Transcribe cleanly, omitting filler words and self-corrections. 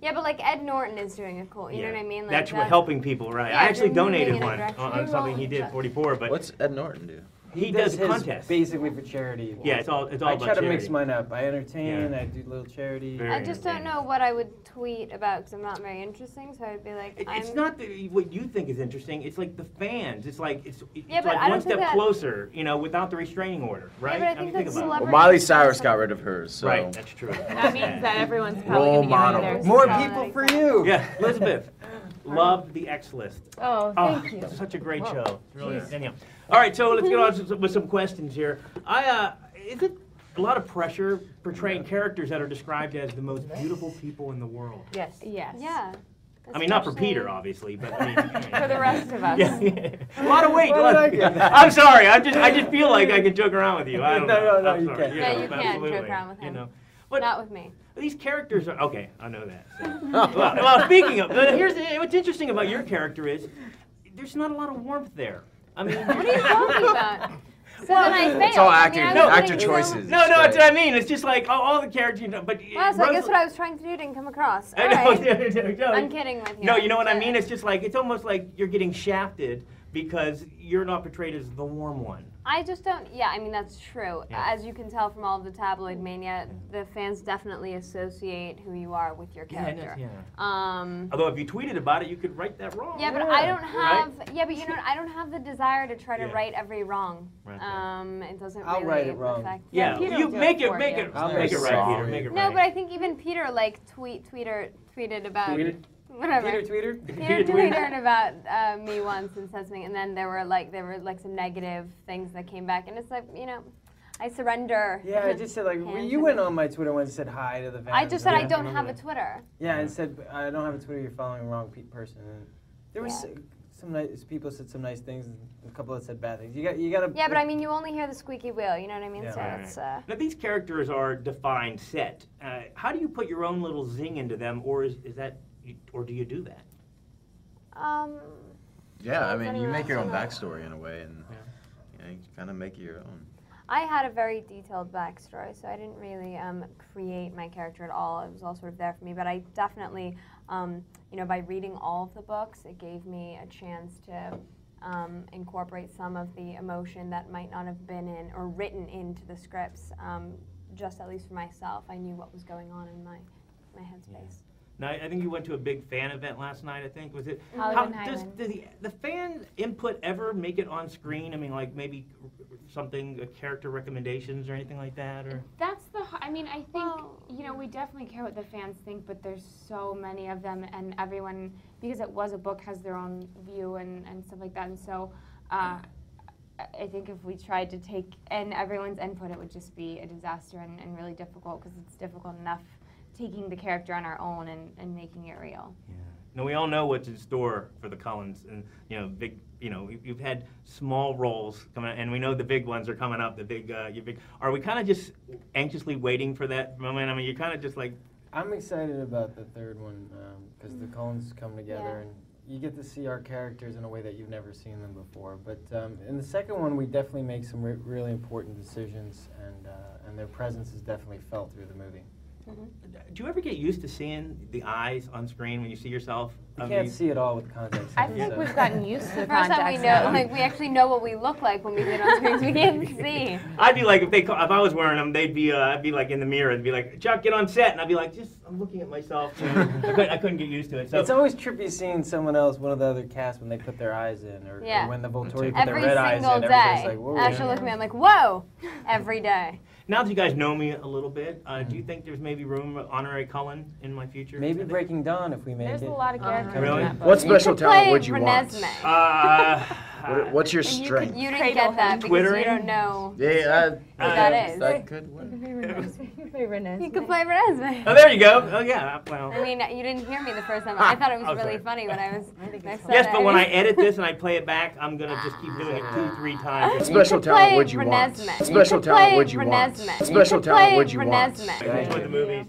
Yeah, but like Ed Norton is doing a cool, you know what I mean? Like that's what helping people, right? Yeah, I actually they're moving donated in a one direction. on something he did, 44, but What's Ed Norton do? he does a his contest. basically for charity. Yeah, it's all I about try to mix charity. mine up. I entertain, Yeah. I do little charity. Very I just don't know what I would tweet about because I'm not very interesting, so I'd be like, It's not what you think is interesting. It's like the fans. It's like it's Yeah, but like I don't one think step that- closer, you know, without the restraining order, right? but I think mean, that about it. Well, celebrity- Miley Cyrus got rid of hers, so. Right, that's true. That means that everyone's probably Role going to get rid model. of theirs. More Yeah. people for you. Yeah, Elizabeth, loved the X List. Oh, Oh, thank you. such a great show. Really is. Anyhow. All right, so let's get on with some questions here. Is it a lot of pressure portraying characters that are described as the most beautiful people in the world? Yes. Yes. Yeah. I mean, not for especially- Peter, obviously, but I mean, For the rest of us. Yeah, a lot of weight. Why did I get that? I'm sorry. I just feel like I can joke around with you. I don't know. No, I'm you sorry. can't. Yeah, you know, can't joke absolutely. around with him. You know, but Not with me. these characters are okay. I know that. So. well, speaking of, but here's what's interesting about your character is there's not a lot of warmth there. I mean, What are you talking about? So then I failed. It's all I actor, mean, I was actor putting so- choices. no, that's what I mean. It's just like all the characters, you know. But Well, so I guess what I was trying to do didn't come across. I All know. right. No, I'm kidding with you. No, you know what I But- mean? It's just like, it's almost like you're getting shafted because you're not portrayed as the warm one. I just don't. Yeah, I mean that's true. Yeah. As you can tell from all of the tabloid mania, the fans definitely associate who you are with your character. Yeah. Um, Although if you tweeted about it, you could write that wrong. yeah, but I don't Right? have. Yeah, but you know what? I don't have the desire to try to Yeah. right every wrong. Right, It doesn't I'll really right it wrong. affect. Yeah, Peter you will do make it it, for make you. it, I'm make it very right, Peter. sorry. Make it No, right. but I think even Peter like tweeted about whatever. Peter? Peter tweeted about me once and said something, and then there were like some negative things that came back, and it's like, you know, I surrender. Yeah, I just said like Hands you in went it. on my Twitter once and said hi to the fans. I just said Yeah, I I don't remember have a that. Twitter. Yeah, and said I don't have a Twitter. You're following the wrong person. And there was Yeah. some nice people said some nice things, and a couple that said bad things. You gotta. Yeah, but I mean, you only hear the squeaky wheel. You know what I mean? Yeah. So Right. it's. Now these characters are defined set. How do you put your own little zing into them, or is that, or do you do that? Yeah, I Does mean, you anyone make your else own know? backstory in a way, and you know, you kind of make it your own. I had a very detailed backstory, so I didn't really create my character at all. It was all sort of there for me, but I definitely, you know, by reading all of the books, it gave me a chance to incorporate some of the emotion that might not have been in or written into the scripts. Just at least for myself, I knew what was going on in my headspace. Now, I think you went to a big fan event last night, I think. Was it? Hollywood Does Highland. the fan input ever make it on screen? I mean, like maybe something, character recommendations or anything like that? Or That's I mean, I think, Well, you know, we definitely care what the fans think, but there's so many of them, and everyone, because it was a book, has their own view and stuff like that. And so I think if we tried to take in everyone's input, it would just be a disaster and really difficult, because it's difficult enough taking the character on our own and making it real. Yeah. Now we all know what's in store for the Cullens, and you know, big. You know, you've had small roles coming, and we know the big ones are coming up. The big, your big. Are we kind of just anxiously waiting for that moment? I mean, you're kind of just like. I'm excited about the third one because the Coens come together and you get to see our characters in a way that you've never seen them before. But in the second one, we definitely make some really important decisions, and their presence is definitely felt through the movie. Do you ever get used to seeing the eyes on screen when you see yourself? You can't see it all with context. I think we've gotten used to the First time we context. know, like we actually know what we look like when we get on screens. We can't see. I'd be like, if I was wearing them, they'd be, I'd be like in the mirror. They'd be like, Chuck, get on set, and I'd be like, I'm looking at myself. You know? I couldn't get used to it. So It's always trippy seeing someone else, one of the other cast, when they put their eyes in, or when the Volturi put their Every red eyes in. single Everybody's day. like, whoa. Asher looked at me, I'm like, whoa, every day. now that you guys know me a little bit, do you think there's maybe room for honorary Cullen in my future? Maybe Breaking Dawn if we make There's it. a lot of characters Really? in that book. What special talent would you want? Renesmee. What's your And you strength? You didn't get that because Twittering? you don't know Yeah, what that is. that could work. You could play Renesmee. Oh, there you go. Oh, yeah. Well. I mean, you didn't hear me the first time. I thought it was Oh, really sorry. funny when I said Yes, it. but when I edit this and I play it back, I'm gonna just keep doing it 2-3 times. What special could talent play would you want? Renesmee. What special could talent play would you want? Renesmee. What special could talent play would you want? Renesmee. I enjoy the movies.